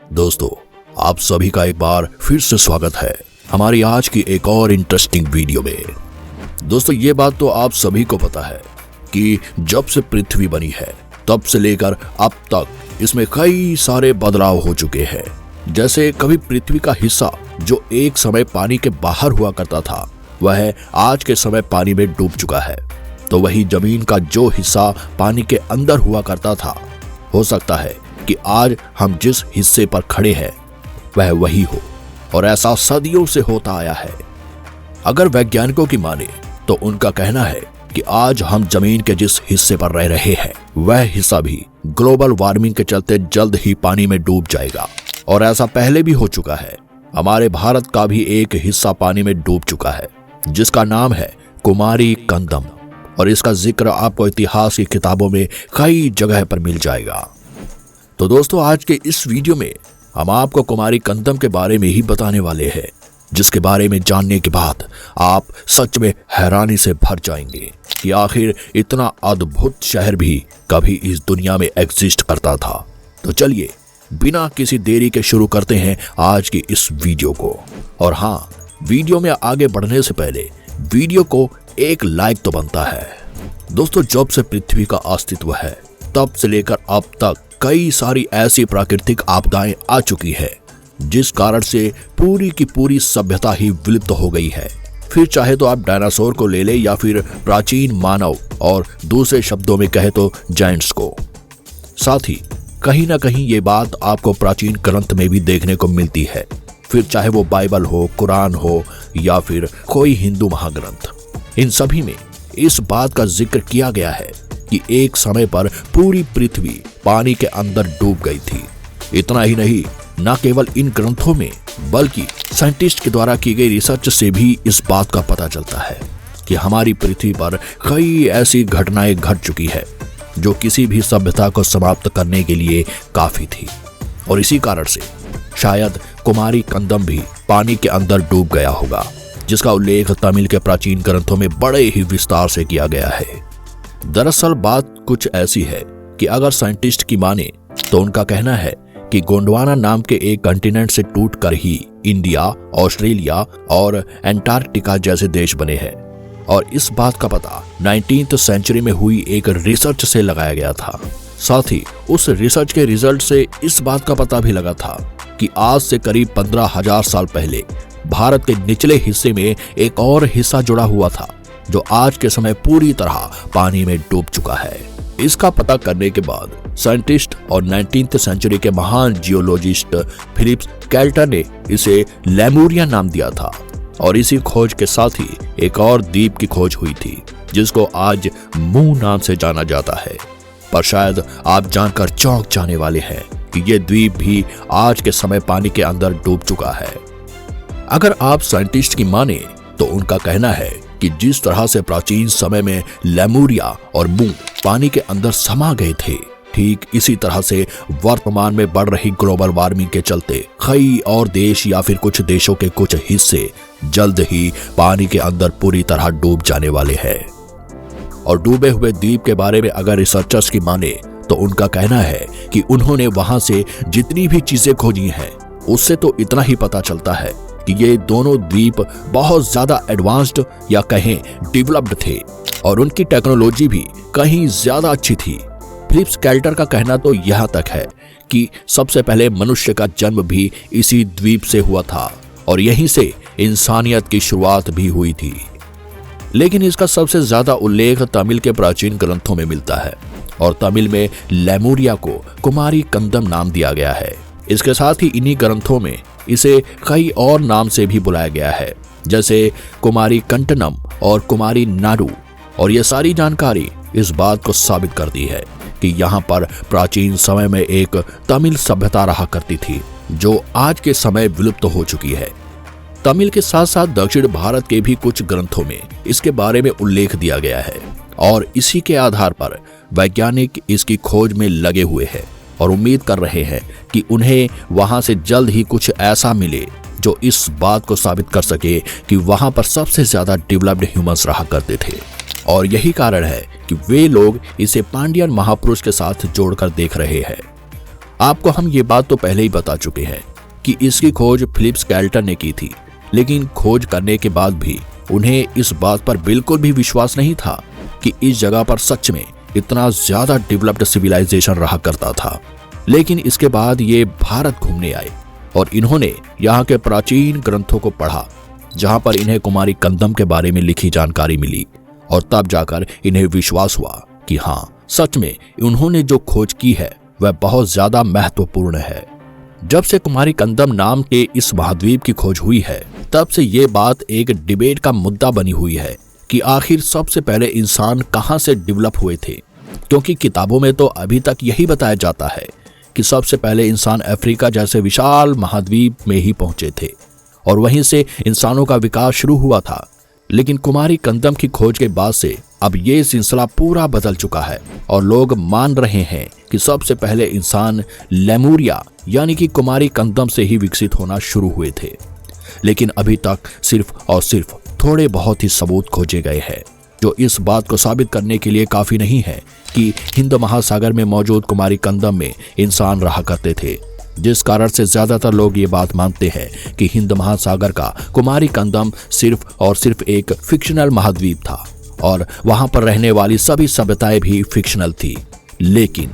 दोस्तों, आप सभी का एक बार फिर से स्वागत है हमारी आज की एक और इंटरेस्टिंग वीडियो में। दोस्तों, ये बात तो आप सभी को पता है कि जब से पृथ्वी बनी है तब से लेकर अब तक इसमें कई सारे बदलाव हो चुके हैं। जैसे कभी पृथ्वी का हिस्सा जो एक समय पानी के बाहर हुआ करता था वह आज के समय पानी में डूब चुका है, तो वही जमीन का जो हिस्सा पानी के अंदर हुआ करता था, हो सकता है कि आज हम जिस हिस्से पर खड़े हैं वह वही हो, और ऐसा सदियों से होता आया है। अगर वैज्ञानिकों की माने तो उनका कहना है कि आज हम जमीन के जिस हिस्से पर रह रहे हैं वह हिस्सा भी ग्लोबल वार्मिंग के चलते जल्द ही पानी में डूब जाएगा, और ऐसा पहले भी हो चुका है। हमारे भारत का भी एक हिस्सा पानी में डूब चुका है जिसका नाम है कुमारी कंदम, और इसका जिक्र आपको इतिहास की किताबों में कई जगह पर मिल जाएगा। तो दोस्तों, आज के इस वीडियो में हम आपको कुमारी कंदम के बारे में ही बताने वाले हैं, जिसके बारे में जानने के बाद आप सच में हैरानी से भर जाएंगे कि आखिर इतना अद्भुत शहर भी कभी इस दुनिया में एग्जिस्ट करता था। तो चलिए बिना किसी देरी के शुरू करते हैं आज की इस वीडियो को। और हाँ, वीडियो में आगे बढ़ने से पहले वीडियो को एक लाइक तो बनता है। दोस्तों, जब से पृथ्वी का अस्तित्व है तब से लेकर अब तक कई सारी ऐसी प्राकृतिक आपदाएं आ चुकी है जिस कारण से पूरी की पूरी सभ्यता ही विलुप्त हो गई है। फिर चाहे तो आप डायनासोर को ले ले या फिर प्राचीन मानव, और दूसरे शब्दों में कहे तो जायंट्स को। साथ ही कहीं ना कहीं ये बात आपको प्राचीन ग्रंथ में भी देखने को मिलती है, फिर चाहे वो बाइबल हो, कुरान हो या फिर कोई हिंदू महाग्रंथ। इन सभी में इस बात का जिक्र किया गया है कि एक समय पर पूरी पृथ्वी पानी के अंदर डूब गई थी। इतना ही नहीं, न केवल इन ग्रंथों में बल्कि साइंटिस्ट के द्वारा की गई रिसर्च से भी इस बात का पता चलता है कि हमारी पृथ्वी पर कई ऐसी घटनाएं घट चुकी है जो किसी भी सभ्यता को समाप्त करने के लिए काफी थी, और इसी कारण से शायद कुमारी कंदम भी पानी के अंदर डूब गया होगा, जिसका उल्लेख तमिल के प्राचीन ग्रंथों में बड़े ही विस्तार से किया गया है। दरअसल बात कुछ ऐसी है कि अगर साइंटिस्ट की माने तो उनका कहना है कि गोंडवाना नाम के एक कॉन्टिनेंट से टूटकर ही इंडिया, ऑस्ट्रेलिया और एंटार्क्टिका जैसे देश बने हैं, और इस बात का पता 19वीं सेंचुरी में हुई एक रिसर्च से लगाया गया था। साथ ही उस रिसर्च के रिजल्ट से इस बात का पता भी लगा था कि आज से करीब 15,000 साल पहले भारत के निचले हिस्से में एक और हिस्सा जुड़ा हुआ था जो आज के समय पूरी तरह पानी में डूब चुका है। इसका पता करने के बाद साइंटिस्ट और 19वीं सेंचुरी के महान जियोलॉजिस्ट फिलिप केल्टर ने इसे लेमुरिया नाम दिया था, और इसी खोज के साथ ही एक और द्वीप की खोज हुई थी जिसको आज मू नाम से जाना जाता है। पर शायद आप जानकर चौंक जाने वाले हैं कि ये द्वीप भी आज के समय पानी के अंदर डूब चुका है। अगर आप साइंटिस्ट की माने तो उनका कहना है कि जिस तरह से प्राचीन समय में लेमुरिया और मू पानी के अंदर समा गए थे, ठीक इसी तरह से वर्तमान में बढ़ रही ग्लोबल वार्मिंग के चलते कई और देश या फिर कुछ देशों के कुछ हिस्से जल्द ही पानी के अंदर पूरी तरह डूब जाने वाले हैं। और डूबे हुए द्वीप के बारे में अगर रिसर्चर्स की माने तो उनका कहना है कि उन्होंने वहां से जितनी भी चीजें खोजी हैं उससे तो इतना ही पता चलता है कि ये दोनों द्वीप बहुत ज्यादा एडवांस्ड या कहें डेवलप्ड थे, और उनकी टेक्नोलॉजी भी कहीं ज्यादा अच्छी थी। फिलिप केल्टर का कहना तो यहां तक है कि सबसे पहले मनुष्य का जन्म भी इसी द्वीप से हुआ था, और यहीं से इंसानियत की शुरुआत भी हुई थी। लेकिन इसका सबसे ज्यादा उल्लेख तमिल के प्राचीन ग्रंथों में मिलता है, और तमिल में लेमुरिया को कुमारी कंदम नाम दिया गया है। इसके साथ ही इन्हीं ग्रंथों में इसे कई और नाम से भी बुलाया गया है, जैसे कुमारी कंटनम और कुमारी नाडू, और ये सारी जानकारी इस बात को साबित करती है कि यहाँ पर प्राचीन समय में एक तमिल सभ्यता रहा करती थी जो आज के समय विलुप्त हो चुकी है। तमिल के साथ साथ दक्षिण भारत के भी कुछ ग्रंथों में इसके बारे में उल्लेख दिया गया है, और इसी के आधार पर वैज्ञानिक इसकी खोज में लगे हुए हैं और उम्मीद कर रहे हैं कि उन्हें वहां से जल्द ही कुछ ऐसा मिले जो इस बात को साबित कर सके कि वहां पर सबसे ज्यादा डेवलप्ड ह्यूमंस रहा करते थे। और यही कारण है कि वे लोग इसे पांडियन महापुरुष के साथ जोड़कर देख रहे हैं। आपको हम ये बात तो पहले ही बता चुके हैं कि इसकी खोज फिलिप स्केल्टन ने की थी, लेकिन खोज करने के बाद भी उन्हें इस बात पर बिल्कुल भी विश्वास नहीं था कि इस जगह पर सच में इतना ज्यादा डेवलप्ड सिविलाइजेशन रहा करता था। लेकिन इसके बाद ये भारत घूमने आए और इन्होंने यहाँ के प्राचीन ग्रंथों को पढ़ा, जहाँ पर इन्हें कुमारी कंदम के बारे में लिखी जानकारी मिली, और तब जाकर इन्हें विश्वास हुआ कि हाँ, सच में उन्होंने जो खोज की है वह बहुत ज्यादा महत्वपूर्ण है। जब से कुमारी कंदम नाम के इस महाद्वीप की खोज हुई है, तब से ये बात एक डिबेट का मुद्दा बनी हुई है कि आखिर सबसे पहले इंसान कहां से डेवलप हुए थे, क्योंकि किताबों में तो अभी तक यही बताया जाता है कि सबसे पहले इंसान अफ्रीका जैसे विशाल महाद्वीप में ही पहुंचे थे और वहीं से इंसानों का विकास शुरू हुआ था। लेकिन कुमारी कंदम की खोज के बाद से अब ये सिलसिला पूरा बदल चुका है और लोग मान रहे हैं कि सबसे पहले इंसान लेमुरिया यानी कि कुमारी कंदम से ही विकसित होना शुरू हुए थे। लेकिन अभी तक सिर्फ और सिर्फ थोड़े बहुत ही सबूत खोजे गए हैं, जो इस बात को साबित करने के लिए काफी नहीं है कि हिंद महासागर में मौजूद कुमारी कंदम में इंसान रहा करते थे, जिस कारण से ज्यादातर लोग ये बात मानते हैं कि हिंद महासागर का कुमारी कंदम सिर्फ और सिर्फ एक फिक्शनल महाद्वीप था और वहां पर रहने वाली सभी सभ्यताएं भी फिक्शनल थी। लेकिन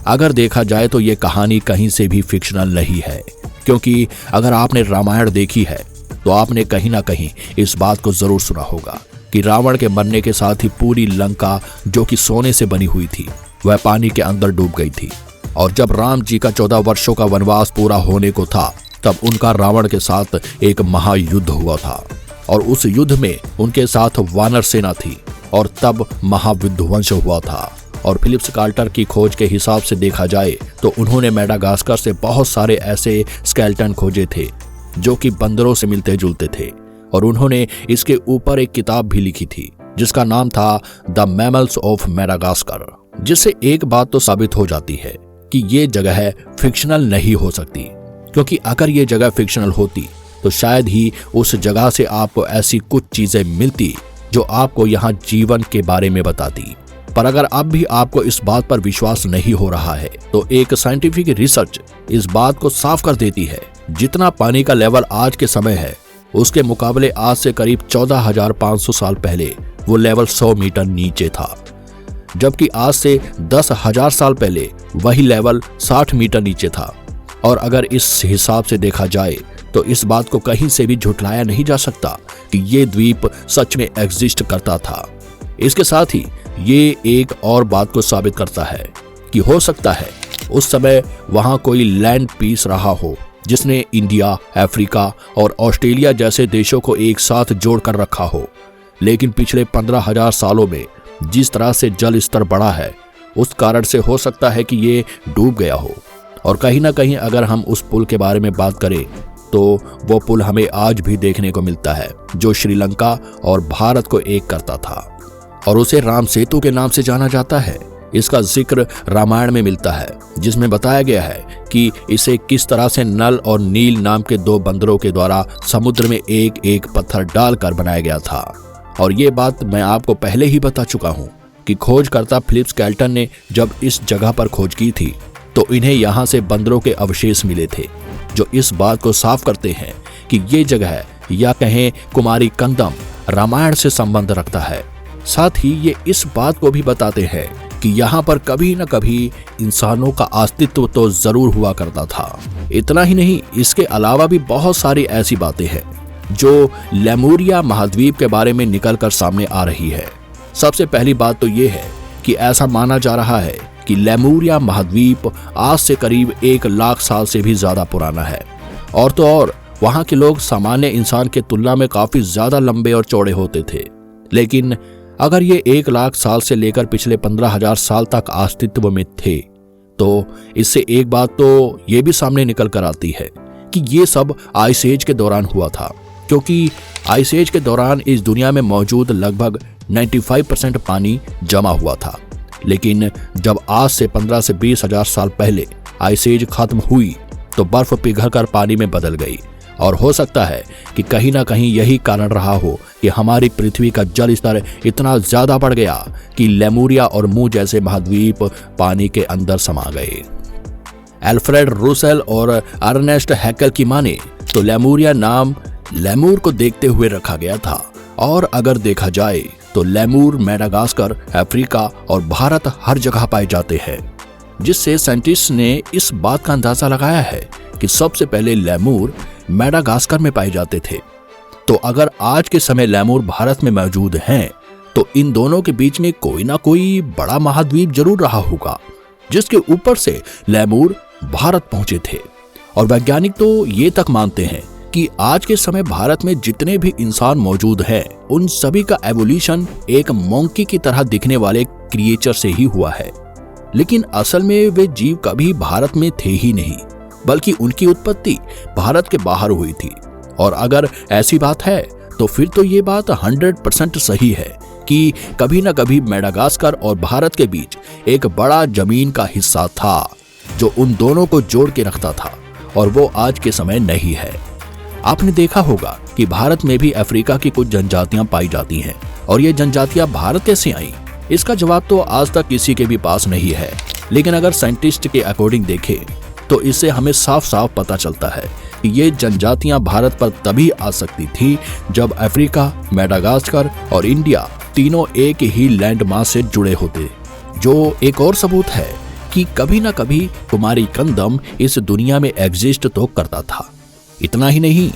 अगर देखा जाए तो ये कहानी कहीं से भी फिक्शनल नहीं है, क्योंकि अगर आपने रामायण देखी है तो आपने कहीं ना कहीं इस बात को जरूर सुना होगा कि रावण के मरने के साथ ही पूरी लंका, जो कि सोने से बनी हुई थी, वह पानी के अंदर डूब गई थी। और जब राम जी का 14 वर्षों का वनवास पूरा होने को था, तब उनका रावण के साथ एक महायुद्ध हुआ था और उस युद्ध में उनके साथ वानर सेना थी और तब महाविध्वंस हुआ था। और फिलिप स्केल्टन की खोज के हिसाब से देखा जाए तो उन्होंने मेडागास्कर से बहुत सारे ऐसे स्केल्टन खोजे थे जो कि बंदरों से मिलते जुलते थे, और उन्होंने इसके ऊपर एक किताब भी लिखी थी जिसका नाम था द मैमल्स ऑफ मेडागास्कर, जिससे एक बात तो साबित हो जाती है कि ये जगह फिक्शनल नहीं हो सकती, क्योंकि अगर ये जगह फिक्शनल होती तो शायद ही उस जगह से आपको ऐसी कुछ चीजें मिलती जो आपको यहाँ जीवन के बारे में बताती। पर अगर अब भी आपको इस बात पर विश्वास नहीं हो रहा है तो एक साइंटिफिक रिसर्च इस बात को साफ कर देती है, जितना पानी का लेवल आज के समय है उसके मुकाबले आज से करीब 14,500 साल पहले वो लेवल 100 मीटर नीचे था, जबकि आज से 10,000 साल पहले वही लेवल 60 मीटर नीचे था। और अगर इस हिसाब से देखा जाए तो इस बात को कहीं से भी झुठलाया नहीं जा सकता कि ये द्वीप सच में एग्जिस्ट करता था। इसके साथ ही ये एक और बात को साबित करता है कि हो सकता है उस समय वहां कोई लैंड पीस रहा हो जिसने इंडिया, अफ्रीका और ऑस्ट्रेलिया जैसे देशों को एक साथ जोड़कर रखा हो। लेकिन पिछले 15,000 सालों में जिस तरह से जल स्तर बढ़ा है, उस कारण से हो सकता है कि ये डूब गया हो। और कहीं ना कहीं अगर हम उस पुल के बारे में बात करें तो वो पुल हमें आज भी देखने को मिलता है जो श्रीलंका और भारत को एक करता था और उसे राम सेतु के नाम से जाना जाता है। इसका जिक्र रामायण में मिलता है, जिसमें बताया गया है कि इसे किस तरह से नल और नील नाम के 2 बंदरों के द्वारा समुद्र में एक एक पत्थर डालकर बनाया गया था। और ये बात मैं आपको पहले ही बता चुका हूँ कि खोजकर्ता फिलिप स्केल्टन ने जब इस जगह पर खोज की थी तो इन्हें यहाँ से बंदरों के अवशेष मिले थे, जो इस बात को साफ करते हैं कि ये जगह या कहें कुमारी कंदम रामायण से संबंध रखता है। साथ ही ये इस बात को भी बताते हैं कि यहाँ पर कभी न कभी इंसानों का अस्तित्व तो जरूर हुआ करता था। इतना ही नहीं, इसके अलावा भी बहुत सारी ऐसी बातें हैं जो लेमुरिया महाद्वीप के बारे में निकलकर सामने आ रही है। सबसे पहली बात तो ये है कि ऐसा माना जा रहा है कि लेमुरिया महाद्वीप आज से करीब 1 लाख साल से भी ज्यादा पुराना है। और तो और वहां के लोग सामान्य इंसान के तुलना में काफी ज्यादा लंबे और चौड़े होते थे। लेकिन अगर ये 1 लाख साल से लेकर पिछले 15,000 साल तक अस्तित्व में थे तो इससे एक बात तो ये भी सामने निकल कर आती है कि ये सब आइस एज के दौरान हुआ था, क्योंकि आइस एज के दौरान इस दुनिया में मौजूद लगभग 95% पानी जमा हुआ था। लेकिन जब आज से 15 से 20 हजार साल पहले आइस एज खत्म हुई तो बर्फ पिघलकर पानी में बदल गई। और हो सकता है कि कहीं ना कहीं यही कारण रहा हो कि हमारी पृथ्वी का जल स्तर इतना ज्यादा बढ़ गया कि लेमुरिया और मुंह जैसे महाद्वीप पानी के अंदर समा गए। अल्फ्रेड रूसेल और अर्नेस्ट हैकेल की माने तो लेमुरिया नाम लेमूर को देखते हुए रखा गया था। और अगर देखा जाए तो लेमूर मेडागास्कर, अफ्रीका और भारत हर जगह पाए जाते हैं, जिससे साइंटिस्ट ने इस बात का अंदाजा लगाया है कि सबसे पहले लेमूर मेडागास्कर में पाए जाते थे। तो अगर आज के समय लेमूर भारत में मौजूद हैं, तो इन दोनों के बीच में कोई ना कोई बड़ा महाद्वीप जरूर रहा होगा, जिसके ऊपर से लेमूर भारत पहुंचे थे। और वैज्ञानिक तो ये तक मानते हैं कि आज के समय भारत में जितने भी इंसान मौजूद हैं, उन सभी का एवोल्यूशन एक मंकी की तरह दिखने वाले क्रिएचर से ही हुआ है। लेकिन असल में वे जीव कभी भारत में थे ही नहीं, बल्कि उनकी उत्पत्ति भारत के बाहर हुई थी। और अगर ऐसी बात है तो फिर तो ये बात 100% सही है कि कभी न कभी मेडागास्कर और भारत के बीच एक बड़ा जमीन का हिस्सा था जो उन दोनों को जोड़ के रखता था, और वो आज के समय नहीं है। आपने देखा होगा कि भारत में भी अफ्रीका की कुछ जनजातियां पाई जाती हैं, और ये जनजातियां भारत कैसे आई? इसका जवाब तो आज तक किसी के भी पास नहीं है। लेकिन अगर साइंटिस्ट के अकॉर्डिंग देखें तो इससे हमें साफ साफ पता चलता है कि ये जनजातियां भारत पर तभी आ सकती थी जब अफ्रीका, मेडागास्कर और इंडिया तीनों एक ही लैंड मास से जुड़े होते, जो एक और सबूत है कि कभी ना कभी कुमारी कंदम इस दुनिया में एग्जिस्ट तो करता था। इतना ही नहीं,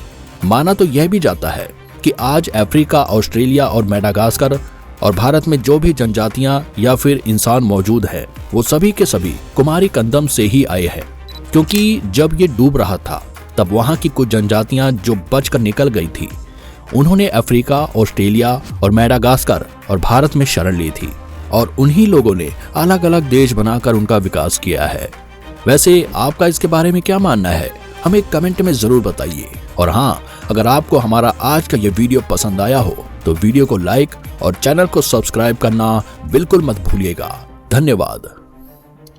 माना तो यह भी जाता है कि आज अफ्रीका, ऑस्ट्रेलिया और मेडागास्कर और भारत में जो भी जनजातियां या फिर इंसान मौजूद है, वो सभी के सभी कुमारी कंदम से ही आए हैं। क्योंकि जब ये डूब रहा था तब वहां की कुछ जनजातियां जो बचकर निकल गई थी, उन्होंने अफ्रीका, ऑस्ट्रेलिया और मेडागास्कर और भारत में शरण ली थी, और उन्हीं लोगों ने अलग अलग देश बनाकर उनका विकास किया है। वैसे आपका इसके बारे में क्या मानना है, हमें कमेंट में जरूर बताइए। और हाँ, अगर आपको हमारा आज का ये वीडियो पसंद आया हो तो वीडियो को लाइक और चैनल को सब्सक्राइब करना बिल्कुल मत भूलिएगा। धन्यवाद।